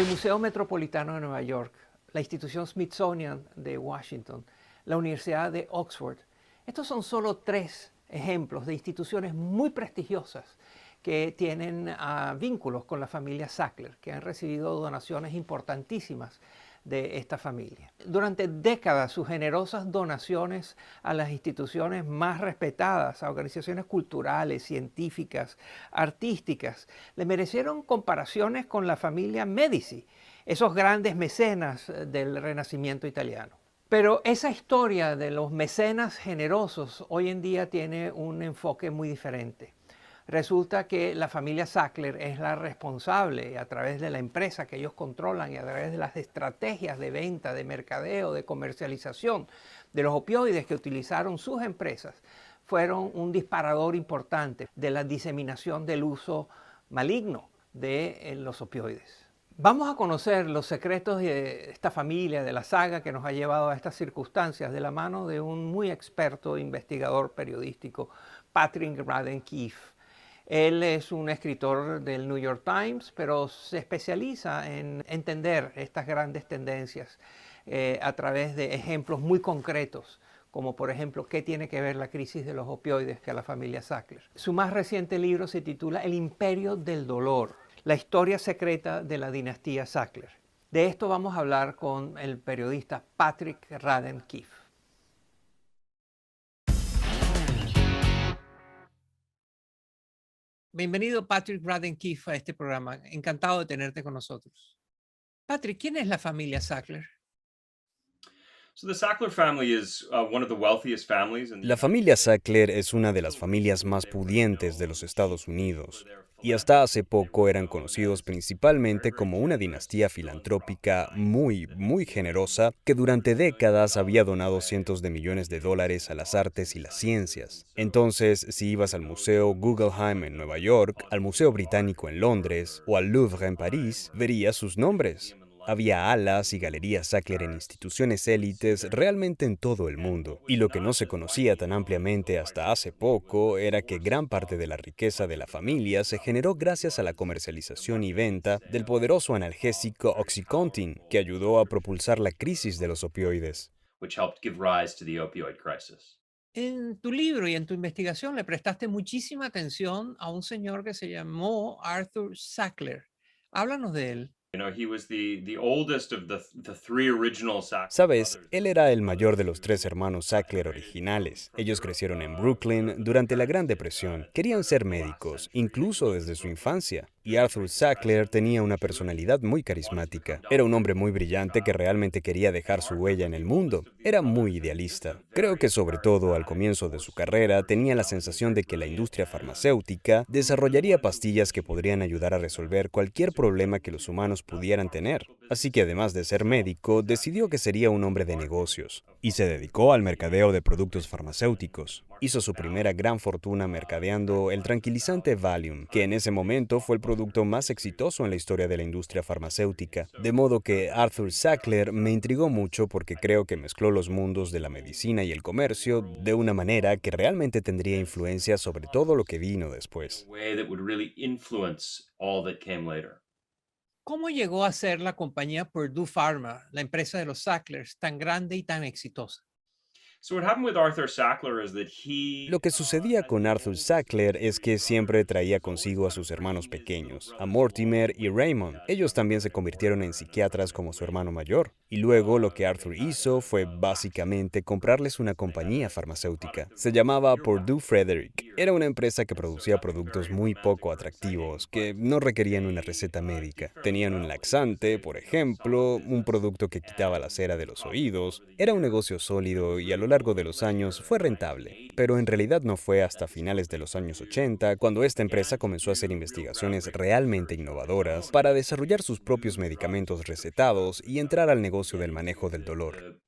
El Museo Metropolitano de Nueva York, la institución Smithsonian de Washington, la Universidad de Oxford. Estos son solo tres ejemplos de instituciones muy prestigiosas que tienen vínculos con la familia Sackler, que han recibido donaciones importantísimas de esta familia. Durante décadas, sus generosas donaciones a las instituciones más respetadas, a organizaciones culturales, científicas, artísticas, le merecieron comparaciones con la familia Medici, esos grandes mecenas del Renacimiento italiano. Pero esa historia de los mecenas generosos hoy en día tiene un enfoque muy diferente. Resulta que la familia Sackler es la responsable a través de la empresa que ellos controlan y a través de las estrategias de venta, de mercadeo, de comercialización de los opioides que utilizaron sus empresas, fueron un disparador importante de la diseminación del uso maligno de los opioides. Vamos a conocer los secretos de esta familia, de la saga que nos ha llevado a estas circunstancias, de la mano de un muy experto investigador periodístico, Patrick Radden Keefe. Él es un escritor del New York Times, pero se especializa en entender estas grandes tendencias a través de ejemplos muy concretos, como por ejemplo, ¿qué tiene que ver la crisis de los opioides con la familia Sackler? Su más reciente libro se titula El Imperio del Dolor, la historia secreta de la dinastía Sackler. De esto vamos a hablar con el periodista Patrick Radden Keefe. Bienvenido Patrick Radden Keefe a este programa. Encantado de tenerte con nosotros. Patrick, ¿quién es la familia Sackler? La familia Sackler es una de las familias más pudientes de los Estados Unidos, y hasta hace poco eran conocidos principalmente como una dinastía filantrópica muy generosa que durante décadas había donado cientos de millones de dólares a las artes y las ciencias. Entonces, si ibas al Museo Guggenheim en Nueva York, al Museo Británico en Londres o al Louvre en París, verías sus nombres. Había alas y galerías Sackler en instituciones élites realmente en todo el mundo. Y lo que no se conocía tan ampliamente hasta hace poco era que gran parte de la riqueza de la familia se generó gracias a la comercialización y venta del poderoso analgésico Oxycontin, que ayudó a propulsar la crisis de los opioides. En tu libro y en tu investigación le prestaste muchísima atención a un señor que se llamó Arthur Sackler. Háblanos de él. Sabes, él era el mayor de los tres hermanos Sackler originales. Ellos crecieron en Brooklyn durante la Gran Depresión. Querían ser médicos, incluso desde su infancia. Y Arthur Sackler tenía una personalidad muy carismática. Era un hombre muy brillante que realmente quería dejar su huella en el mundo. Era muy idealista. Creo que sobre todo al comienzo de su carrera tenía la sensación de que la industria farmacéutica desarrollaría pastillas que podrían ayudar a resolver cualquier problema que los humanos pudieran tener. Así que además de ser médico, decidió que sería un hombre de negocios y se dedicó al mercadeo de productos farmacéuticos. Hizo su primera gran fortuna mercadeando el tranquilizante Valium, que en ese momento fue el producto más exitoso en la historia de la industria farmacéutica. De modo que Arthur Sackler me intrigó mucho porque creo que mezcló los mundos de la medicina y el comercio de una manera que realmente tendría influencia sobre todo lo que vino después. ¿Cómo llegó a ser la compañía Purdue Pharma, la empresa de los Sacklers, tan grande y tan exitosa? Lo que sucedía con Arthur Sackler es que siempre traía consigo a sus hermanos pequeños, a Mortimer y Raymond. Ellos también se convirtieron en psiquiatras como su hermano mayor. Y luego lo que Arthur hizo fue básicamente comprarles una compañía farmacéutica. Se llamaba Purdue Frederick. Era una empresa que producía productos muy poco atractivos, que no requerían una receta médica. Tenían un laxante, por ejemplo, un producto que quitaba la cera de los oídos. Era un negocio sólido y a lo largo de los años fue rentable. Pero en realidad no fue hasta finales de los años 80 cuando esta empresa comenzó a hacer investigaciones realmente innovadoras para desarrollar sus propios medicamentos recetados y entrar al negocio del manejo del dolor.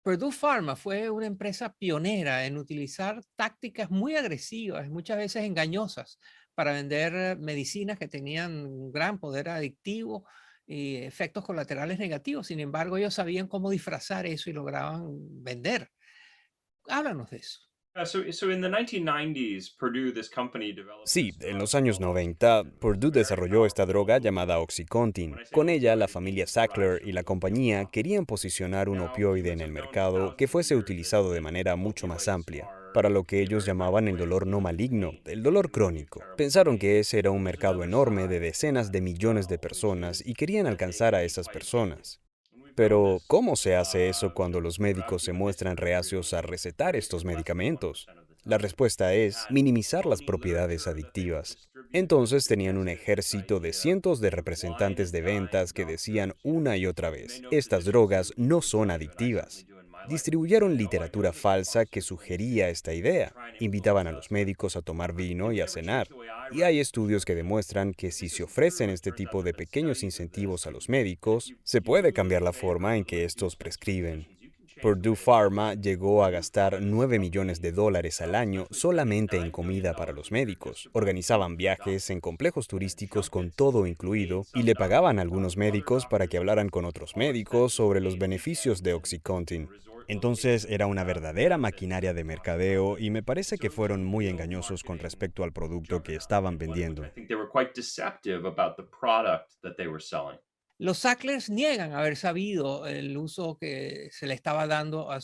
Purdue Pharma fue una empresa pionera en utilizar tácticas muy agresivas, muchas veces engañosas, para vender medicinas que tenían un gran poder adictivo y efectos colaterales negativos. Sin embargo, ellos sabían cómo disfrazar eso y lograban vender. Háblanos de eso. Sí, en los años 90, Purdue desarrolló esta droga llamada Oxycontin. Con ella, la familia Sackler y la compañía querían posicionar un opioide en el mercado que fuese utilizado de manera mucho más amplia, para lo que ellos llamaban el dolor no maligno, el dolor crónico. Pensaron que ese era un mercado enorme de decenas de millones de personas y querían alcanzar a esas personas. Pero, ¿cómo se hace eso cuando los médicos se muestran reacios a recetar estos medicamentos? La respuesta es minimizar las propiedades adictivas. Entonces tenían un ejército de cientos de representantes de ventas que decían una y otra vez, estas drogas no son adictivas. Distribuyeron literatura falsa que sugería esta idea. Invitaban a los médicos a tomar vino y a cenar. Y hay estudios que demuestran que si se ofrecen este tipo de pequeños incentivos a los médicos, se puede cambiar la forma en que estos prescriben. Purdue Pharma llegó a gastar 9 millones de dólares al año solamente en comida para los médicos. Organizaban viajes en complejos turísticos con todo incluido y le pagaban a algunos médicos para que hablaran con otros médicos sobre los beneficios de Oxycontin. Entonces era una verdadera maquinaria de mercadeo y me parece que fueron muy engañosos con respecto al producto que estaban vendiendo. Los Sacklers niegan haber sabido el uso que se le estaba dando al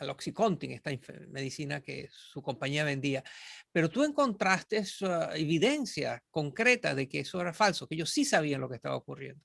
Oxycontin, esta medicina que su compañía vendía. Pero tú encontraste evidencia concreta de que eso era falso, que ellos sí sabían lo que estaba ocurriendo.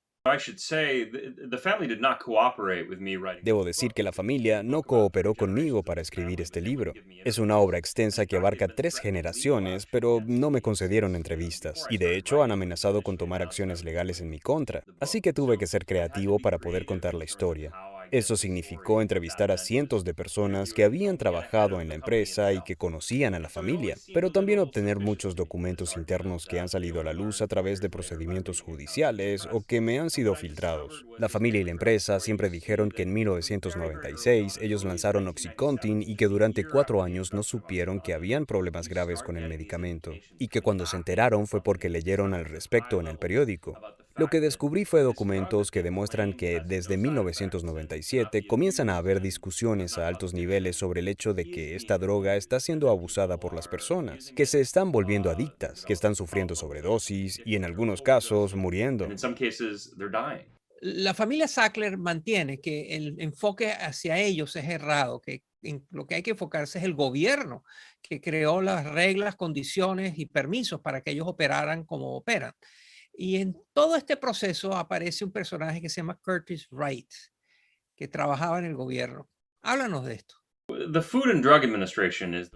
Debo decir que la familia no cooperó conmigo para escribir este libro. Es una obra extensa que abarca 3 generaciones, pero no me concedieron entrevistas y de hecho han amenazado con tomar acciones legales en mi contra. Así que tuve que ser creativo para poder contar la historia. Eso significó entrevistar a cientos de personas que habían trabajado en la empresa y que conocían a la familia, pero también obtener muchos documentos internos que han salido a la luz a través de procedimientos judiciales o que me han sido filtrados. La familia y la empresa siempre dijeron que en 1996 ellos lanzaron Oxycontin y que durante 4 años no supieron que habían problemas graves con el medicamento, y que cuando se enteraron fue porque leyeron al respecto en el periódico. Lo que descubrí fue documentos que demuestran que desde 1997 comienzan a haber discusiones a altos niveles sobre el hecho de que esta droga está siendo abusada por las personas, que se están volviendo adictas, que están sufriendo sobredosis y en algunos casos muriendo. La familia Sackler mantiene que el enfoque hacia ellos es errado, que en lo que hay que enfocarse es el gobierno que creó las reglas, condiciones y permisos para que ellos operaran como operan. Y en todo este proceso aparece un personaje que se llama Curtis Wright, que trabajaba en el gobierno. Háblanos de esto.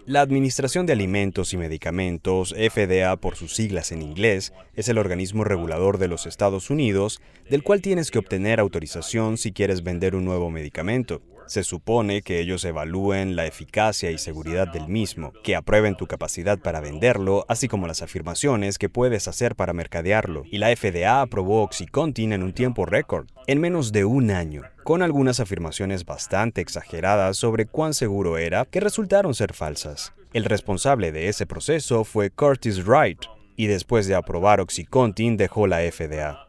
La Administración de Alimentos y Medicamentos, FDA por sus siglas en inglés, es el organismo regulador de los Estados Unidos, del cual tienes que obtener autorización si quieres vender un nuevo medicamento. Se supone que ellos evalúen la eficacia y seguridad del mismo, que aprueben tu capacidad para venderlo, así como las afirmaciones que puedes hacer para mercadearlo. Y la FDA aprobó Oxycontin en un tiempo récord, en menos de un año, con algunas afirmaciones bastante exageradas sobre cuán seguro era, que resultaron ser falsas. El responsable de ese proceso fue Curtis Wright, y después de aprobar Oxycontin dejó la FDA.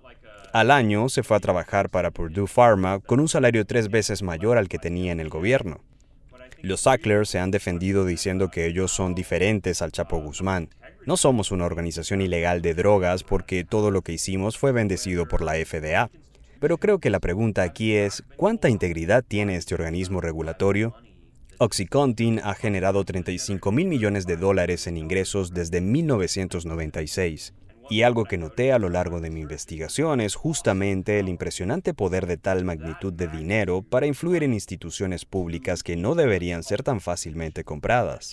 Al año se fue a trabajar para Purdue Pharma con un salario 3 veces mayor al que tenía en el gobierno. Los Sackler se han defendido diciendo que ellos son diferentes al Chapo Guzmán. No somos una organización ilegal de drogas porque todo lo que hicimos fue bendecido por la FDA. Pero creo que la pregunta aquí es, ¿cuánta integridad tiene este organismo regulatorio? Oxycontin ha generado 35 mil millones de dólares en ingresos desde 1996. Y algo que noté a lo largo de mi investigación es justamente el impresionante poder de tal magnitud de dinero para influir en instituciones públicas que no deberían ser tan fácilmente compradas.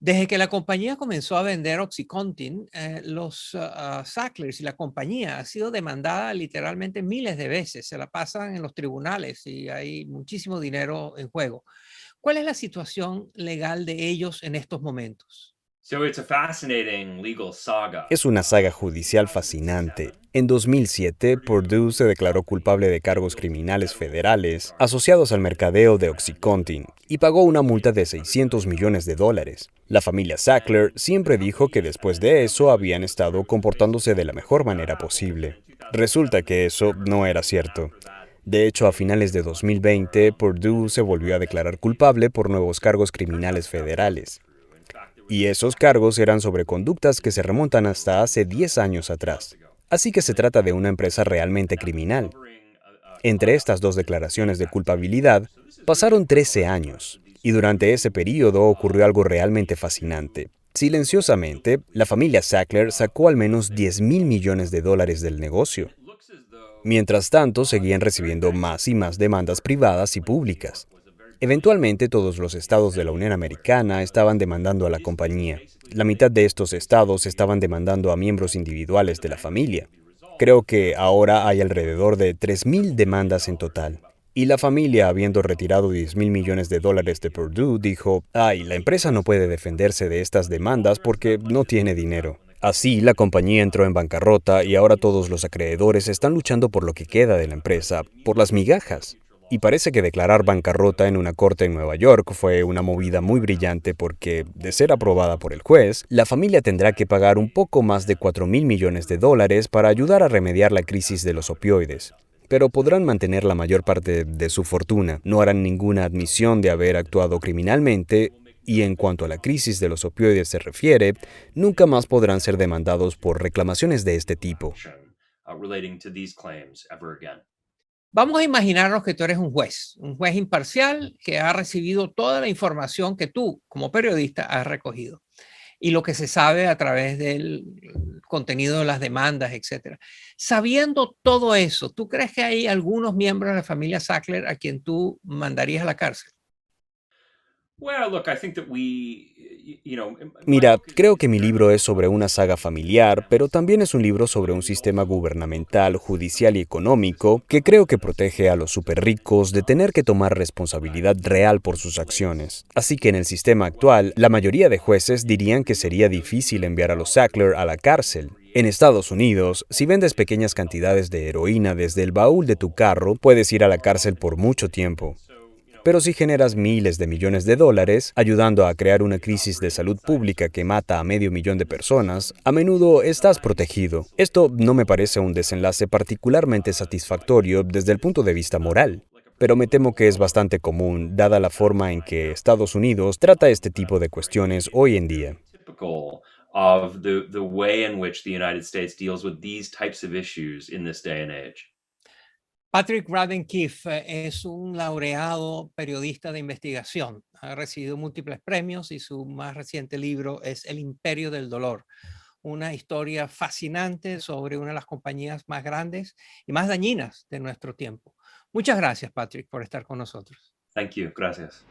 Desde que la compañía comenzó a vender Oxycontin, los Sacklers y la compañía ha sido demandada literalmente miles de veces. Se la pasan en los tribunales y hay muchísimo dinero en juego. ¿Cuál es la situación legal de ellos en estos momentos? Es una saga judicial fascinante. En 2007, Purdue se declaró culpable de cargos criminales federales asociados al mercadeo de Oxycontin y pagó una multa de 600 millones de dólares. La familia Sackler siempre dijo que después de eso habían estado comportándose de la mejor manera posible. Resulta que eso no era cierto. De hecho, a finales de 2020, Purdue se volvió a declarar culpable por nuevos cargos criminales federales. Y esos cargos eran sobre conductas que se remontan hasta hace 10 años atrás. Así que se trata de una empresa realmente criminal. Entre estas dos declaraciones de culpabilidad, pasaron 13 años. Y durante ese periodo ocurrió algo realmente fascinante. Silenciosamente, la familia Sackler sacó al menos $10.000 millones del negocio. Mientras tanto, seguían recibiendo más y más demandas privadas y públicas. Eventualmente, todos los estados de la Unión Americana estaban demandando a la compañía. La mitad de estos estados estaban demandando a miembros individuales de la familia. Creo que ahora hay alrededor de 3.000 demandas en total. Y la familia, habiendo retirado $10.000 millones de Purdue, dijo, ay, la empresa no puede defenderse de estas demandas porque no tiene dinero. Así, la compañía entró en bancarrota y ahora todos los acreedores están luchando por lo que queda de la empresa, por las migajas. Y parece que declarar bancarrota en una corte en Nueva York fue una movida muy brillante porque, de ser aprobada por el juez, la familia tendrá que pagar un poco más de $4.000 millones para ayudar a remediar la crisis de los opioides. Pero podrán mantener la mayor parte de su fortuna, no harán ninguna admisión de haber actuado criminalmente y en cuanto a la crisis de los opioides se refiere, nunca más podrán ser demandados por reclamaciones de este tipo. Vamos a imaginarnos que tú eres un juez imparcial que ha recibido toda la información que tú, como periodista, has recogido y lo que se sabe a través del contenido de las demandas, etcétera. Sabiendo todo eso, ¿tú crees que hay algunos miembros de la familia Sackler a quien tú mandarías a la cárcel? Mira, creo que mi libro es sobre una saga familiar, pero también es un libro sobre un sistema gubernamental, judicial y económico que creo que protege a los superricos de tener que tomar responsabilidad real por sus acciones. Así que en el sistema actual, la mayoría de jueces dirían que sería difícil enviar a los Sackler a la cárcel. En Estados Unidos, si vendes pequeñas cantidades de heroína desde el baúl de tu carro, puedes ir a la cárcel por mucho tiempo. Pero si generas miles de millones de dólares, ayudando a crear una crisis de salud pública que mata a 500.000 de personas, a menudo estás protegido. Esto no me parece un desenlace particularmente satisfactorio desde el punto de vista moral, pero me temo que es bastante común, dada la forma en que Estados Unidos trata este tipo de cuestiones hoy en día. Of the way in which the United States deals with these types of issues in this day and age. Patrick Radden Keefe es un laureado periodista de investigación. Ha recibido múltiples premios y su más reciente libro es El Imperio del Dolor, una historia fascinante sobre una de las compañías más grandes y más dañinas de nuestro tiempo. Muchas gracias, Patrick, por estar con nosotros. Thank you. Gracias.